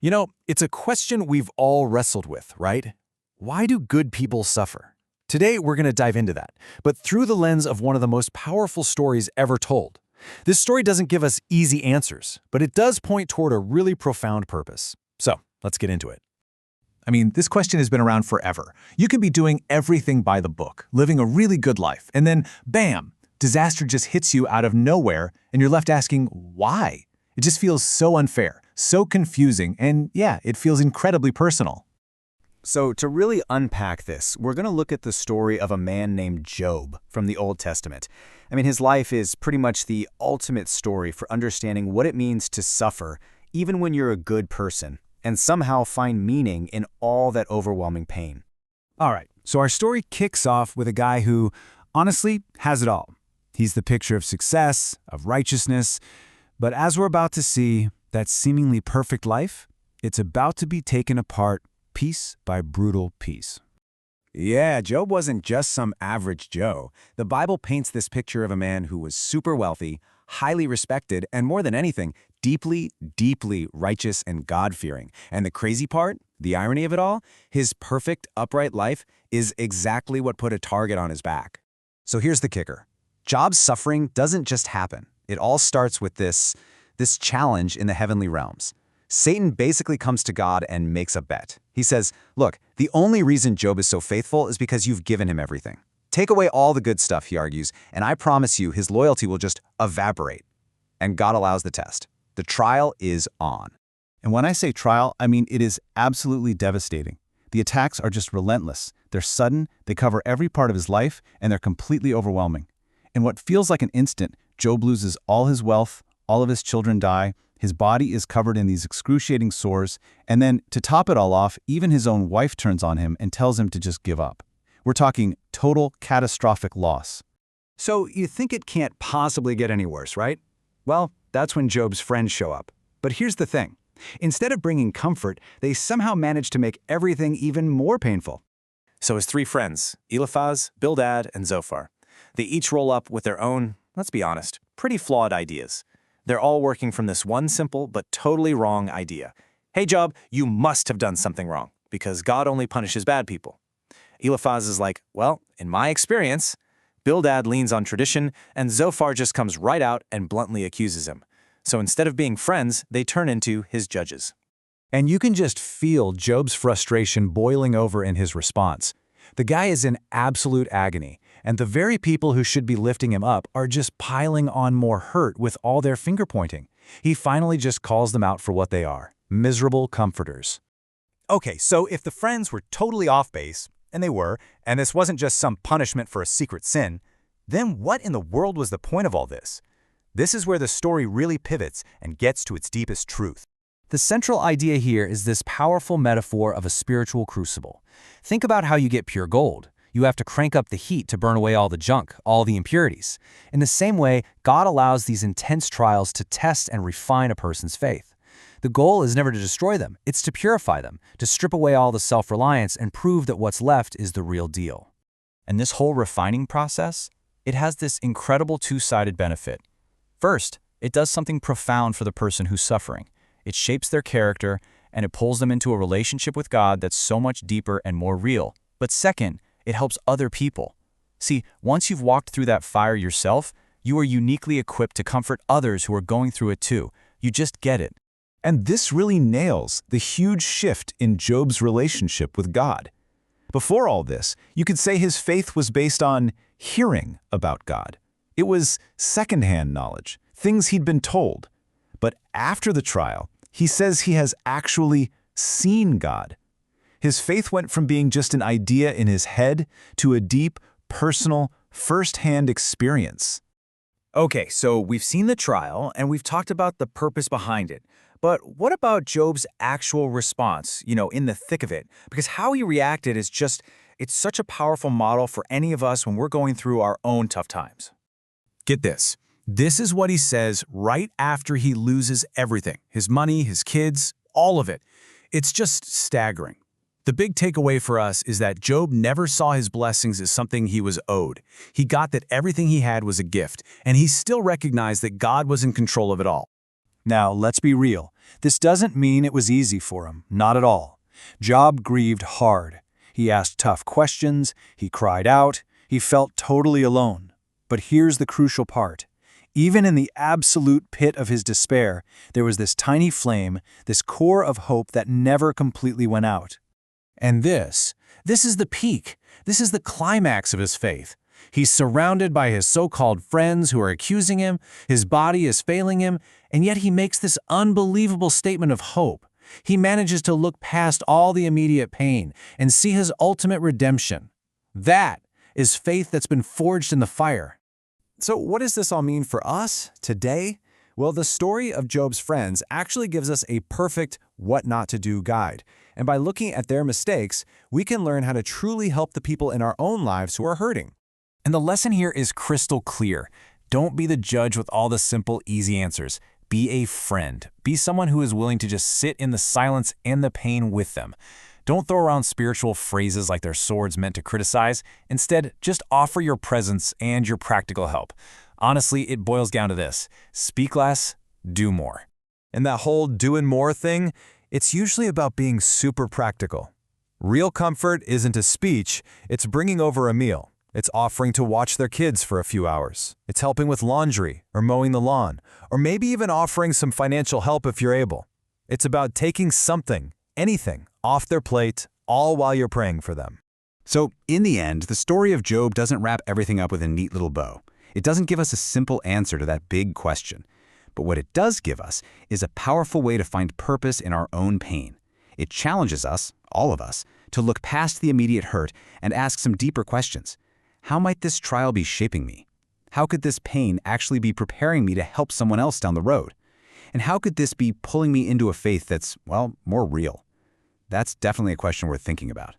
You know, it's a question we've all wrestled with, right? Why do good people suffer? Today, we're going to dive into that, but through the lens of one of the most powerful stories ever told. This story doesn't give us easy answers, but it does point toward a really profound purpose. So, let's get into it. I mean, this question has been around forever. You can be doing everything by the book, living a really good life, and then, bam, disaster just hits you out of nowhere, and you're left asking, why? It just feels so unfair, so confusing, and yeah, it feels incredibly personal. So to really unpack this, we're going to look at the story of a man named Job from the Old Testament. I mean, his life is pretty much the ultimate story for understanding what it means to suffer, even when you're a good person, and somehow find meaning in all that overwhelming pain. All right, so our story kicks off with a guy who, honestly, has it all. He's the picture of success, of righteousness, but as we're about to see, that seemingly perfect life, it's about to be taken apart piece by brutal piece. Yeah, Job wasn't just some average Joe. The Bible paints this picture of a man who was super wealthy, highly respected, and more than anything, deeply, deeply righteous and God-fearing. And the crazy part, the irony of it all, his perfect, upright life is exactly what put a target on his back. So here's the kicker. Job's suffering doesn't just happen. It all starts with this challenge in the heavenly realms. Satan basically comes to God and makes a bet. He says, look, the only reason Job is so faithful is because you've given him everything. Take away all the good stuff, he argues, and I promise you his loyalty will just evaporate. And God allows the test. The trial is on. And when I say trial, I mean it is absolutely devastating. The attacks are just relentless. They're sudden, they cover every part of his life, and they're completely overwhelming. In what feels like an instant, Job loses all his wealth, all of his children die, his body is covered in these excruciating sores, and then, to top it all off, even his own wife turns on him and tells him to just give up. We're talking total catastrophic loss. So you think it can't possibly get any worse, right? Well, that's when Job's friends show up. But here's the thing. Instead of bringing comfort, they somehow manage to make everything even more painful. So his three friends, Eliphaz, Bildad, and Zophar, they each roll up with their own, let's be honest, pretty flawed ideas. They're all working from this one simple but totally wrong idea. Hey, Job, you must have done something wrong, because God only punishes bad people. Eliphaz is like, well, in my experience. Bildad leans on tradition, and Zophar just comes right out and bluntly accuses him. So instead of being friends, they turn into his judges. And you can just feel Job's frustration boiling over in his response. The guy is in absolute agony, and the very people who should be lifting him up are just piling on more hurt with all their finger-pointing. He finally just calls them out for what they are, miserable comforters. Okay, so if the friends were totally off base, and they were, and this wasn't just some punishment for a secret sin, then what in the world was the point of all this? This is where the story really pivots and gets to its deepest truth. The central idea here is this powerful metaphor of a spiritual crucible. Think about how you get pure gold. You have to crank up the heat to burn away all the junk, all the impurities. In the same way, God allows these intense trials to test and refine a person's faith. The goal is never to destroy them, it's to purify them, to strip away all the self-reliance and prove that what's left is the real deal. And this whole refining process, it has this incredible two-sided benefit. First, it does something profound for the person who's suffering. It shapes their character, and it pulls them into a relationship with God that's so much deeper and more real. But second, it helps other people. See, once you've walked through that fire yourself, you are uniquely equipped to comfort others who are going through it too. You just get it. And this really nails the huge shift in Job's relationship with God. Before all this, you could say his faith was based on hearing about God. It was secondhand knowledge, things he'd been told. But after the trial, he says he has actually seen God. His faith went from being just an idea in his head to a deep, personal, first-hand experience. Okay, so we've seen the trial, and we've talked about the purpose behind it. But what about Job's actual response, in the thick of it? Because how he reacted is it's such a powerful model for any of us when we're going through our own tough times. Get this. This is what he says right after he loses everything. His money, his kids, all of it. It's just staggering. The big takeaway for us is that Job never saw his blessings as something he was owed. He got that everything he had was a gift, and he still recognized that God was in control of it all. Now, let's be real. This doesn't mean it was easy for him, not at all. Job grieved hard. He asked tough questions, he cried out, he felt totally alone. But here's the crucial part. Even in the absolute pit of his despair, there was this tiny flame, this core of hope that never completely went out. And this is the peak. This is the climax of his faith. He's surrounded by his so-called friends who are accusing him, his body is failing him, and yet he makes this unbelievable statement of hope. He manages to look past all the immediate pain and see his ultimate redemption. That is faith that's been forged in the fire. So what does this all mean for us today? Well, the story of Job's friends actually gives us a perfect what not to do guide. And by looking at their mistakes, we can learn how to truly help the people in our own lives who are hurting. And the lesson here is crystal clear. Don't be the judge with all the simple, easy answers. Be a friend. Be someone who is willing to just sit in the silence and the pain with them. Don't throw around spiritual phrases like they're swords meant to criticize. Instead, just offer your presence and your practical help. Honestly, it boils down to this: speak less, do more. And that whole doing more thing, it's usually about being super practical. Real comfort isn't a speech, it's bringing over a meal. It's offering to watch their kids for a few hours. It's helping with laundry or mowing the lawn, or maybe even offering some financial help if you're able. It's about taking something, anything, off their plate, all while you're praying for them. So, in the end, the story of Job doesn't wrap everything up with a neat little bow. It doesn't give us a simple answer to that big question. But what it does give us is a powerful way to find purpose in our own pain. It challenges us, all of us, to look past the immediate hurt and ask some deeper questions. How might this trial be shaping me? How could this pain actually be preparing me to help someone else down the road? And how could this be pulling me into a faith that's, well, more real? That's definitely a question worth thinking about.